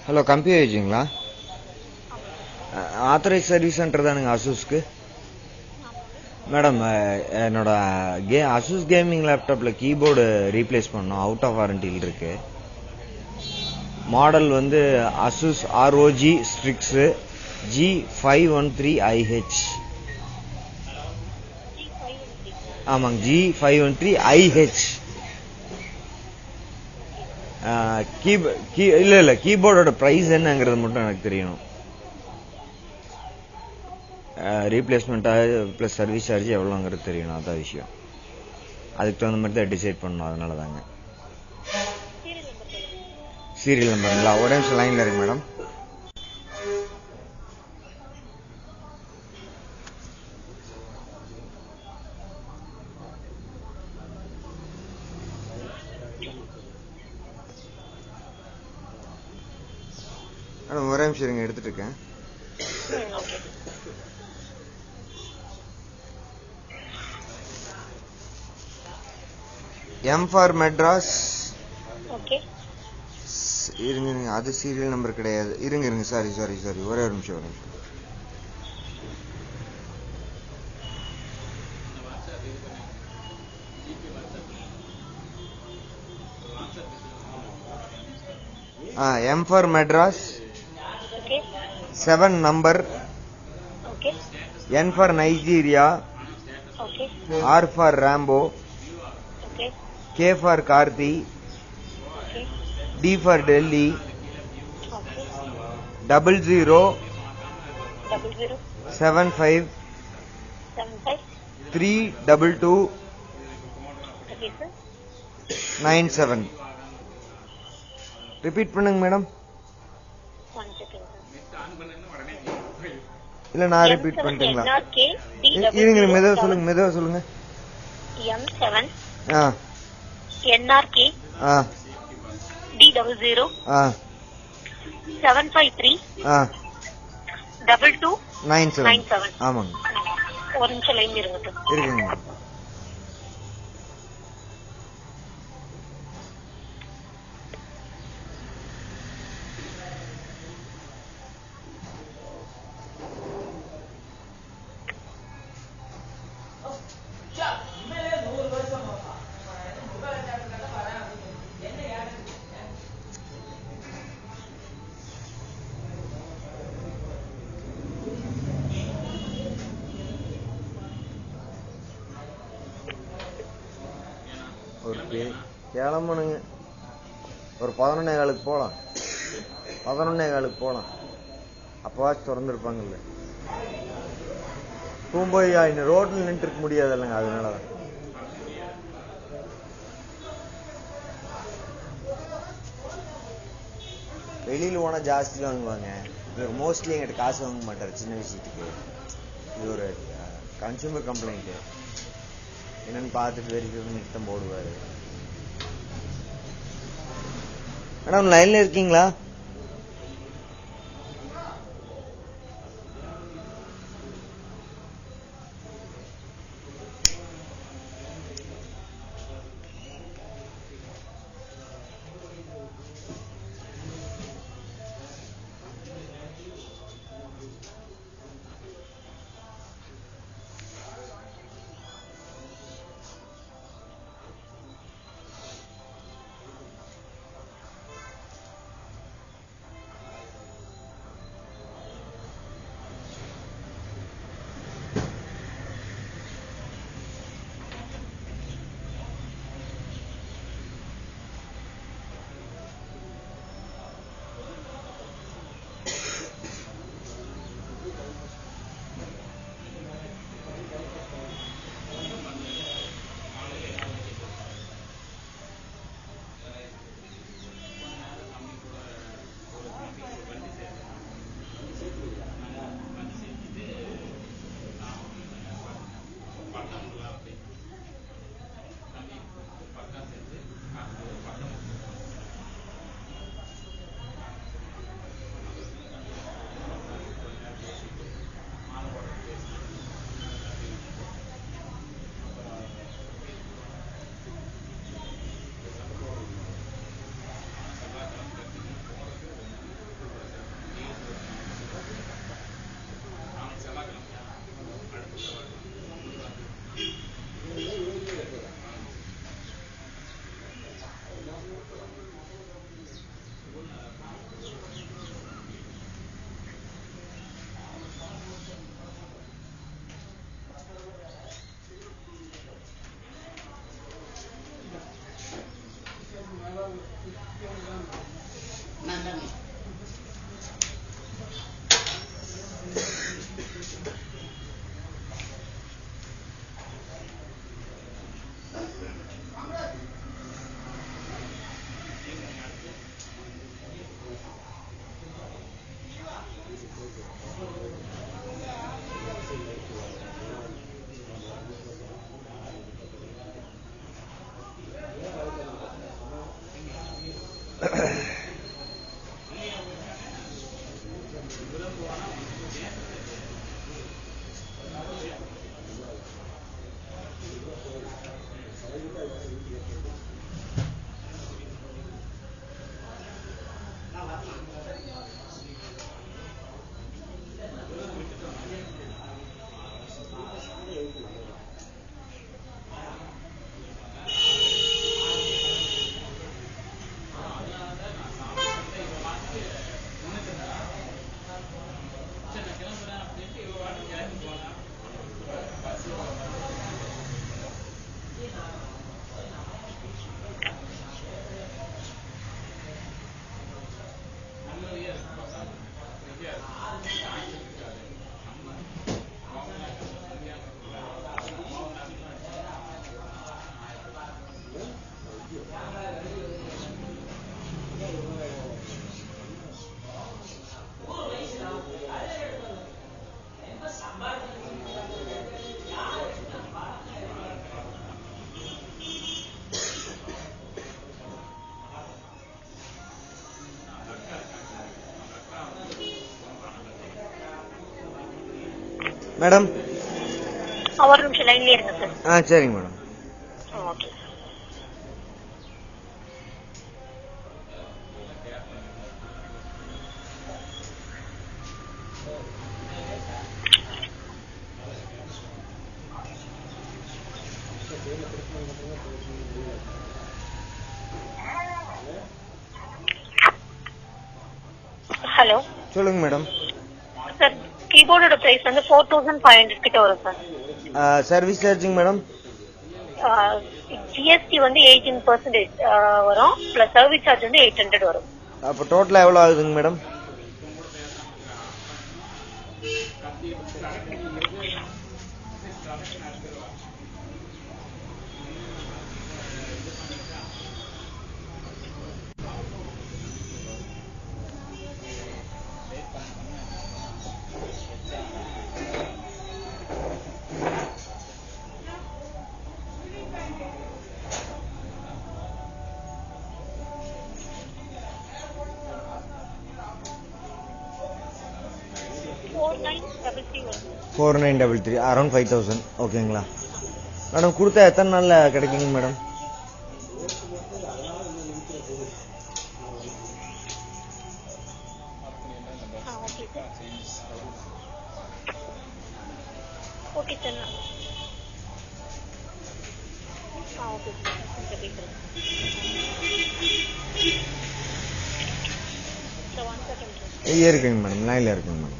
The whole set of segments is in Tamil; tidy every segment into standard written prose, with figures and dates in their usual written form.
ஹலோ கம்ப்யூட்டருங்களா? ஆத்தரைஸ் சர்வீஸ் சென்டர் தானுங்க அசூஸ்க்கு? மேடம் என்னோட அசூஸ் கேமிங் லேப்டாப்பில் கீபோர்டு ரீப்ளேஸ் பண்ணோம், அவுட் ஆஃப் வாரண்டியில் இருக்கு. மாடல் வந்து அசூஸ் ROG Strix G513IH. ஆமாங்க, G513IH. இல்ல கீபோர்டோட பிரைஸ் என்னங்கிறது மட்டும் எனக்கு தெரியணும். ரீப்ளேஸ்மெண்ட்டா ப்ளஸ் சர்வீஸ் சார்ஜ் எவ்வளோங்கிறது தெரியணும், அதான் விஷயம். அதுக்கு தகுந்த மாதிரி தான் டிசைட் பண்ணணும், அதனால தாங்க. சீரியல் நம்பருங்களா? ஒரே நிமிஷம் லைன்ல இருக்கு மேடம். மேடம் ஒரே நிமிஷம் இருங்க, எடுத்துட்டு இருக்கேன். M for Madras. ஓகே, இருங்க, அது சீரியல் நம்பர் கிடையாது. இருங்க, சாரி ஒரே ஒரு நிமிஷம். M for Madras, 7 number, N for Nigeria, R for Rambo, K for Karthi, D for Delhi, 00753227. Repeat பண்ணுங்க மேடம். இல்ல நான் ரிப்பீட் பண்ணிட்டீங்களா? இருங்க, மெதுவா சொல்லுங்க. M7 NRK D00 753 2297. ஆமாங்க. ஒரு நிமிஷம் லைன் இருக்குங்க. ஓகே, கிளம்பணுங்க. ஒரு 11:15 போகலாம். 11:15 போகலாம். அப்போவாச்சும் திறந்துருப்பாங்கல்ல. போகும்போது இன்னும் ரோட்டில் நின்று இருக்க முடியாது இல்லைங்க, அதனாலதான். வெளியில் போனால் ஜாஸ்தி வாங்குவாங்க. இவர் மோஸ்ட்லி எங்கிட்ட காசு வாங்க மாட்டார் சின்ன விஷயத்துக்கு. இது ஒரு கன்சூமர் கம்ப்ளைண்ட்டு. என்னன்னு பார்த்துட்டு வெரிஃபை பண்ணிட்டு தான் போடுவார். மேடம் லைன்ல இருக்கீங்களா? மேடம் ஒரு நிமிஷம் லைன்லயே இருங்க சார். சரிங்க மேடம். ஓகே. ஹலோ, சொல்லுங்க மேடம். சார் கீபோர்டோட பிரைஸ் வந்து 4500 கிட்ட வரும் sir. Service charging madam? GST வந்து 18% வரும், பிளஸ் சர்வீஸ் சார்ஜ் வந்து 800 வரும். அப்போ டோட்டலா எவ்வளவு ஆகுதுங்க மேடம்? $4933 அரௌண்ட் 5000. ஓகேங்களா மேடம்? கொடுத்தா எத்தனை நாள்ல கிடைக்குங்க madam? Okay sir. Okay sir. இருக்குங்க மேடம், லைன்ல இருக்குங்க மேடம்.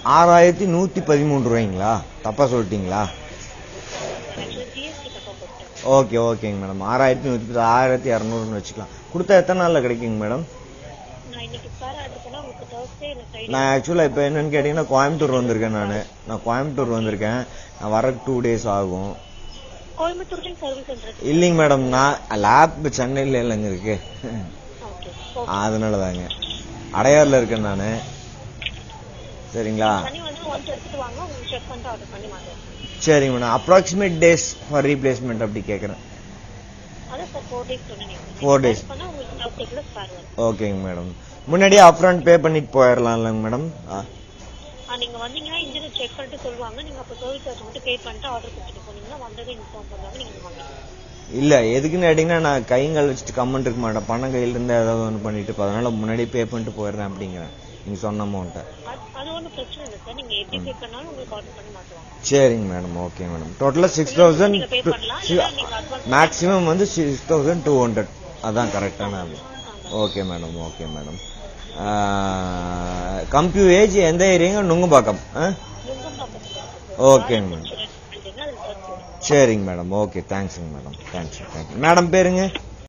$6113 தப்பா சொல்லிட்டீங்களா? ஓகே ஓகேங்க மேடம். 6110 வச்சுக்கலாம். கொடுத்தா எத்தனை நாள்ல கிடைக்குங்க மேடம்? நான் ஆக்சுவலா இப்ப என்னன்னு கேட்டீங்கன்னா கோயம்புத்தூர் வந்திருக்கேன். நான் கோயம்புத்தூர் வந்திருக்கேன். நான் வர 2 days ஆகும். இல்லைங்க மேடம், நான் லேப் சென்னையில இல்லைங்க இருக்கு, அதனாலதாங்க. அடையாறுல இருக்கேன் நானு. சரிங்களா? சரிங்க madam. Approximate days for replacement அப்படி கேட்கறேன். 4 days. ஓகேங்க மேடம். முன்னாடியே அப்ரண்ட் பே பண்ணிட்டு போயிடலாம்லங்க மேடம்? நீங்க வந்தீங்கன்னா இன்ஜினியர் செக் பண்ணிட்டு சொல்லுவாங்க. நீங்க அப்ப சர்வீஸ் சார்ஜ் மட்டும் பே பண்ணிட்டு ஆர்டர் கொடுத்துட்டு போனீங்கன்னா வந்ததை இன்ஃபார்ம் பண்ணுவாங்க, நீங்க வாங்கிக்கலாம். இல்ல எதுக்குன்னு கேட்டீங்கன்னா நான் கைங்கள் வச்சுட்டு கமெண்ட் இருக்க மாட்டேன். பணம் கையில இருந்தா ஏதாவது ஒன்று பண்ணிட்டு அதனால முன்னாடியே பே பண்ணிட்டு போயிடுறேன் அப்படிங்கிறேன் நீங்க சொன்ன அமௌண்ட்டை. அது ஒன்றும் பிரச்சனை இல்லை சார். நீங்க எப்படி பே பண்ணாலும் உங்களுக்கு ஆர்டர் பண்ணி மாட்டுவாங்க. சரிங்க மேடம். Okay madam. டோட்டலா 6000, மேக்ஸிமம் வந்து 6200. அதான் கரெக்டான அது. Okay madam. Okay madam. கம்ப்யூ ஏஜ் எந்த ஏரியாங்க? நுங்கம்பாக்கம். ஓகேங்க மேடம். சரிங்க மேடம். ஓகே, தேங்க்ஸுங்க மேடம். தேங்க்ஸ். மேடம் பேருங்க?